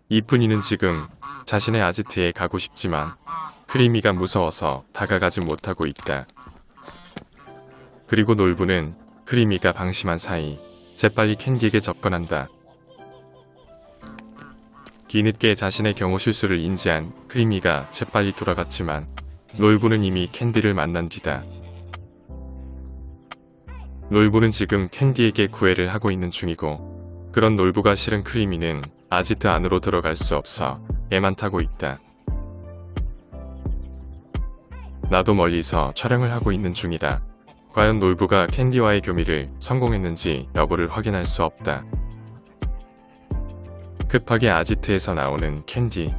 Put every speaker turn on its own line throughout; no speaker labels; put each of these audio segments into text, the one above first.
이쁜이는 지금 자신의 아지트에 가고 싶지만 크리미가 무서워서 다가가지 못하고 있다. 그리고 놀부는 크리미가 방심한 사이 재빨리 캔디에게 접근한다. 뒤늦게 자신의 경호 실수를 인지한 크리미가 재빨리 돌아갔지만 놀부는 이미 캔디를 만난 뒤다. 놀부는 지금 캔디에게 구애를 하고 있는 중이고 그런 놀부가 싫은 크리미는 아지트 안으로 들어갈 수 없어 애만 타고 있다. 나도 멀리서 촬영을 하고 있는 중이라 과연 놀부가 캔디와의 교미를 성공했는지 여부를 확인할 수 없다. 급하게 아지트에서 나오는 캔디.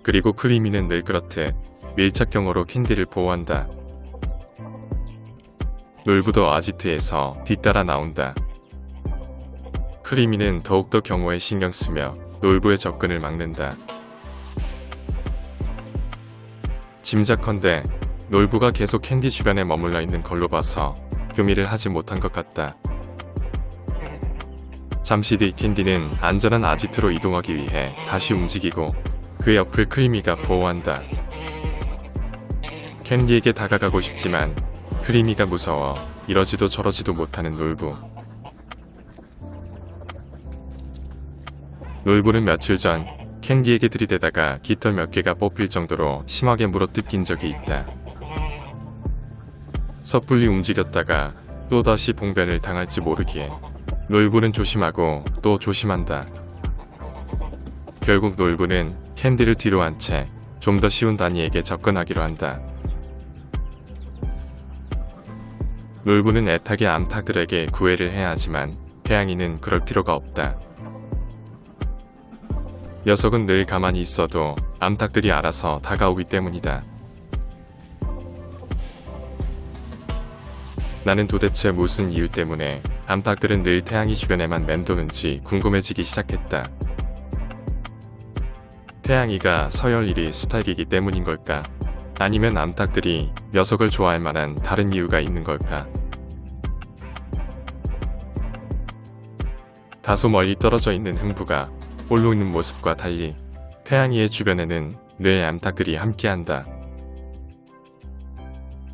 그리고 크리미는 늘 그렇듯 밀착 경호로 캔디를 보호한다. 놀부도 아지트에서 뒤따라 나온다. 크리미는 더욱더 경호에 신경 쓰며 놀부의 접근을 막는다. 짐작컨대 놀부가 계속 캔디 주변에 머물러 있는 걸로 봐서 교미를 하지 못한 것 같다. 잠시 뒤 캔디는 안전한 아지트로 이동하기 위해 다시 움직이고 그 옆을 크리미가 보호한다. 캔디에게 다가가고 싶지만 크리미가 무서워 이러지도 저러지도 못하는 놀부. 놀부는 며칠 전 캔디에게 들이대다가 깃털 몇 개가 뽑힐 정도로 심하게 물어뜯긴 적이 있다. 섣불리 움직였다가 또다시 봉변을 당할지 모르기에 놀부는 조심하고 또 조심한다. 결국 놀부는 캔디를 뒤로 한 채 좀 더 쉬운 다니에게 접근하기로 한다. 놀부는 애타게 암탉들에게 구애를 해야 하지만 태양이는 그럴 필요가 없다. 녀석은 늘 가만히 있어도 암탉들이 알아서 다가오기 때문이다. 나는 도대체 무슨 이유 때문에 암탉들은 늘 태양이 주변에만 맴도는지 궁금해지기 시작했다. 태양이가 서열일이 수탉이기 때문인 걸까? 아니면 암탉들이 녀석을 좋아할 만한 다른 이유가 있는 걸까? 다소 멀리 떨어져 있는 흥부가 홀로 있는 모습과 달리 태양이의 주변에는 늘 암탉들이 함께한다.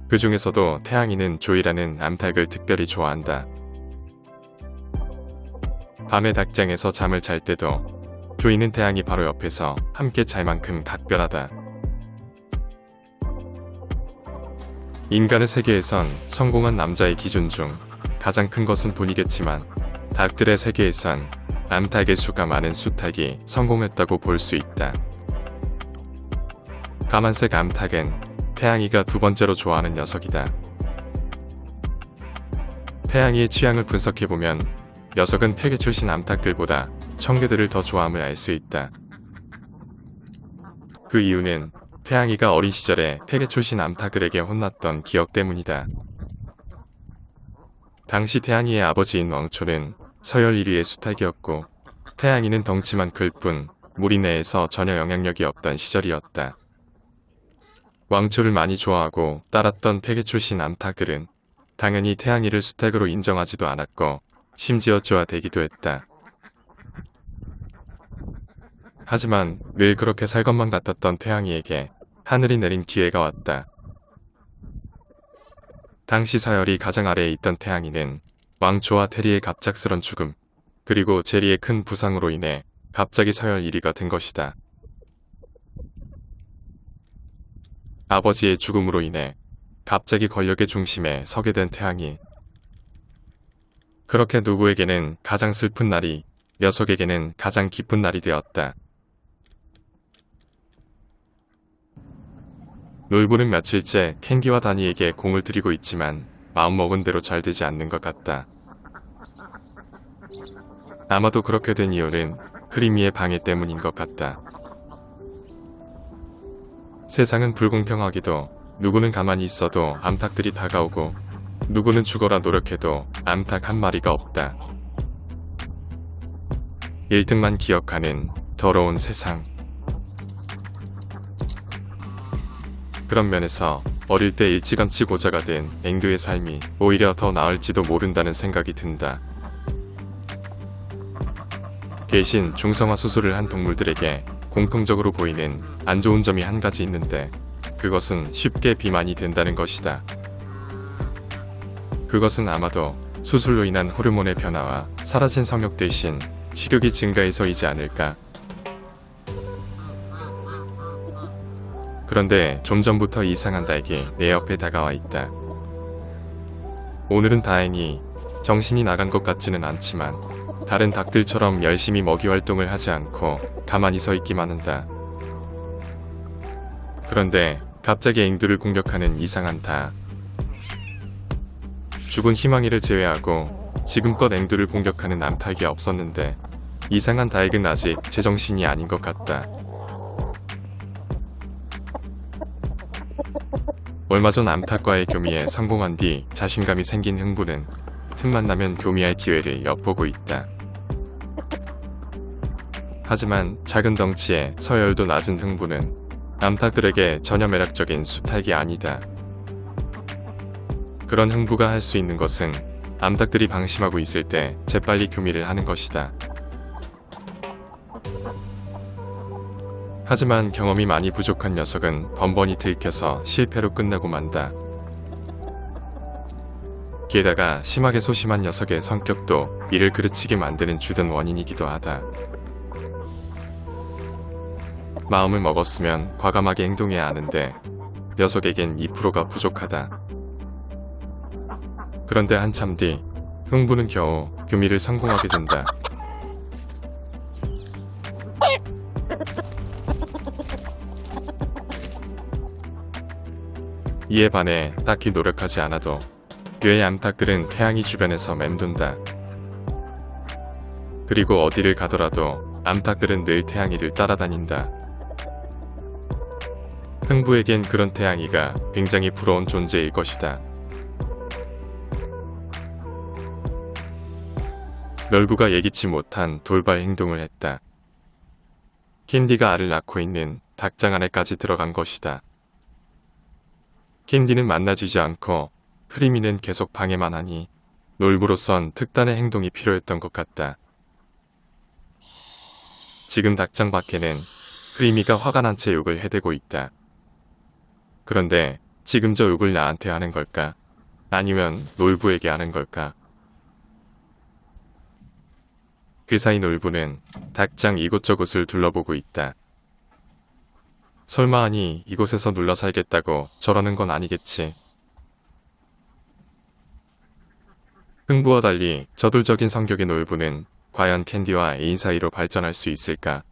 그 중에서도 태양이는 조이라는 암탉을 특별히 좋아한다. 밤에 닭장에서 잠을 잘 때도 조이는 태양이 바로 옆에서 함께 잘 만큼 각별하다. 인간의 세계에선 성공한 남자의 기준 중 가장 큰 것은 돈이겠지만 닭들의 세계에선 암탉의 수가 많은 수탉이 성공했다고 볼 수 있다. 까만색 암탉은 태양이가 두 번째로 좋아하는 녀석이다. 태양이의 취향을 분석해보면 녀석은 폐계 출신 암탉들보다 청개들을 더 좋아함을 알 수 있다. 그 이유는 태양이가 어린 시절에 폐계 출신 암탉들에게 혼났던 기억 때문이다. 당시 태양이의 아버지인 왕초는 서열 1위의 수탉이었고 태양이는 덩치만 클 뿐 무리 내에서 전혀 영향력이 없던 시절이었다. 왕초를 많이 좋아하고 따랐던 폐계 출신 암탉들은 당연히 태양이를 수탉으로 인정하지도 않았고 심지어 쪼아대기도 했다. 하지만 늘 그렇게 살 것만 같았던 태양이에게 하늘이 내린 기회가 왔다. 당시 서열이 가장 아래에 있던 태양이는 왕초와 테리의 갑작스런 죽음, 그리고 제리의 큰 부상으로 인해 갑자기 서열 1위가 된 것이다. 아버지의 죽음으로 인해 갑자기 권력의 중심에 서게 된 태양이. 그렇게 누구에게는 가장 슬픈 날이 녀석에게는 가장 기쁜 날이 되었다. 놀부는 며칠째 캔디와 다니에게 공을 들이고 있지만 마음먹은 대로 잘 되지 않는 것 같다. 아마도 그렇게 된 이유는 크리미의 방해 때문인 것 같다. 세상은 불공평하기도 누구는 가만히 있어도 암탉들이 다가오고 누구는 죽어라 노력해도 암탉 한 마리가 없다. 1등만 기억하는 더러운 세상. 그런 면에서 어릴 때 일찌감치 고자가 된 앵두의 삶이 오히려 더 나을지도 모른다는 생각이 든다. 대신 중성화 수술을 한 동물들에게 공통적으로 보이는 안 좋은 점이 한 가지 있는데 그것은 쉽게 비만이 된다는 것이다. 그것은 아마도 수술로 인한 호르몬의 변화와 사라진 성욕 대신 식욕이 증가해서이지 않을까. 그런데 좀 전부터 이상한 닭이 내 옆에 다가와 있다. 오늘은 다행히 정신이 나간 것 같지는 않지만 다른 닭들처럼 열심히 먹이 활동을 하지 않고 가만히 서 있기만 한다. 그런데 갑자기 앵두를 공격하는 이상한 닭. 죽은 희망이를 제외하고 지금껏 앵두를 공격하는 암탉이 없었는데 이상한 닭은 아직 제정신이 아닌 것 같다. 얼마 전 암탉과의 교미에 성공한 뒤 자신감이 생긴 흥부는 틈만 나면 교미할 기회를 엿보고 있다. 하지만 작은 덩치에 서열도 낮은 흥부는 암탉들에게 전혀 매력적인 수탉이 아니다. 그런 흥부가 할 수 있는 것은 암탉들이 방심하고 있을 때 재빨리 교미를 하는 것이다. 하지만 경험이 많이 부족한 녀석은 번번이 들켜서 실패로 끝나고 만다. 게다가 심하게 소심한 녀석의 성격도 이를 그르치게 만드는 주된 원인이기도 하다. 마음을 먹었으면 과감하게 행동해야 하는데 녀석에겐 2%가 부족하다. 그런데 한참 뒤 흥부는 겨우 교미를 성공하게 된다. 이에 반해 딱히 노력하지 않아도 뇌의 암탉들은 태양이 주변에서 맴돈다. 그리고 어디를 가더라도 암탉들은 늘 태양이를 따라다닌다. 흥부에겐 그런 태양이가 굉장히 부러운 존재일 것이다. 멸구가 예기치 못한 돌발 행동을 했다. 캔디가 알을 낳고 있는 닭장 안에까지 들어간 것이다. 캔디는 만나주지 않고 프리미는 계속 방해만 하니 놀부로선 특단의 행동이 필요했던 것 같다. 지금 닭장 밖에는 프리미가 화가 난 채 욕을 해대고 있다. 그런데 지금 저 욕을 나한테 하는 걸까? 아니면 놀부에게 하는 걸까? 그 사이 놀부는 닭장 이곳저곳을 둘러보고 있다. 설마 하니 이곳에서 눌러 살겠다고 저러는 건 아니겠지. 흥부와 달리 저돌적인 성격의 놀부는 과연 캔디와 애인 사이로 발전할 수 있을까?